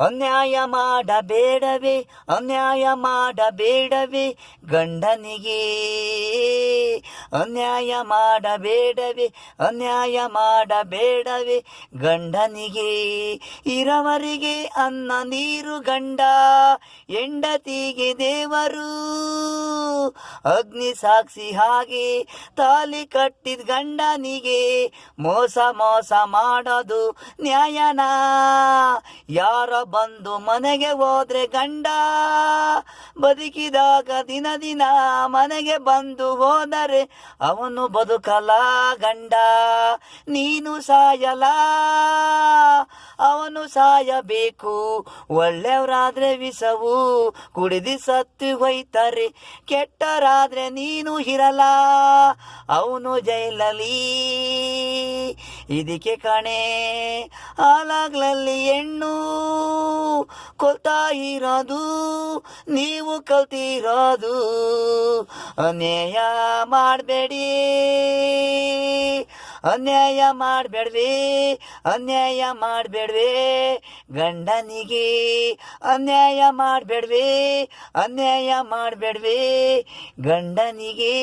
ಅನ್ಯಾಯ ಮಾಡಬೇಡವೇ, ಅನ್ಯಾಯ ಮಾಡಬೇಡವೇ ಗಂಡನಿಗೆ. ಅನ್ಯಾಯ ಮಾಡಬೇಡವೇ, ಅನ್ಯಾಯ ಮಾಡಬೇಡವೇ ಗಂಡನಿಗೆ. ಇರವರಿಗೆ ಅನ್ನ ನೀರು ಗಂಡ, ಹೆಂಡತಿಗೆ ದೇವರು. ಅಗ್ನಿ ಸಾಕ್ಷಿ ಹಾಗೆ ತಾಲಿ ಕಟ್ಟಿದ ಗಂಡನಿಗೆ ಮೋಸ ಮಾಡೋದು ನ್ಯಾಯನ? ಯಾರ ಬಂದು ಮನೆಗೆ ಹೋದ್ರೆ ಗಂಡ ಬದುಕಿದಾಗ ದಿನ ದಿನ ಮನೆಗೆ ಬಂದು ಹೋದರೆ ಅವನು ಬದುಕಲ ಗಂಡ. ನೀನು ಸಾಯಲ, ಅವನು ಸಾಯಬೇಕು. ಒಳ್ಳೆಯವರಾದ್ರೆ ವಿಷವು ಕುಡಿದು ಸತ್ತು ಹೋಯ್ತಾರೆ, ಕೆಟ್ಟರಾದ್ರೆ ನೀನು ಇರಲ್ಲ, ಅವನು ಜೈಲಲ್ಲಿ. ಇದಕ್ಕೆ ಕಣೆ ಹಾಲಾಗ್ಲಲ್ಲಿ ಹೆಣ್ಣು ಕೊಲ್ತಾ ಇರೋದು, ನೀವು ಕಲ್ತಿರೋದು. ಅನ್ಯಾಯ ಮಾಡಬೇಡಿ, ಅನ್ಯಾಯ ಮಾಡಬೇಡ್ವೇ, ಅನ್ಯಾಯ ಮಾಡಬೇಡ್ವೇ ಗಂಡನಿಗೆ. ಅನ್ಯಾಯ ಮಾಡಬೇಡ್ವೇ, ಅನ್ಯಾಯ ಮಾಡಬೇಡ್ವೇ ಗಂಡನಿಗೆ.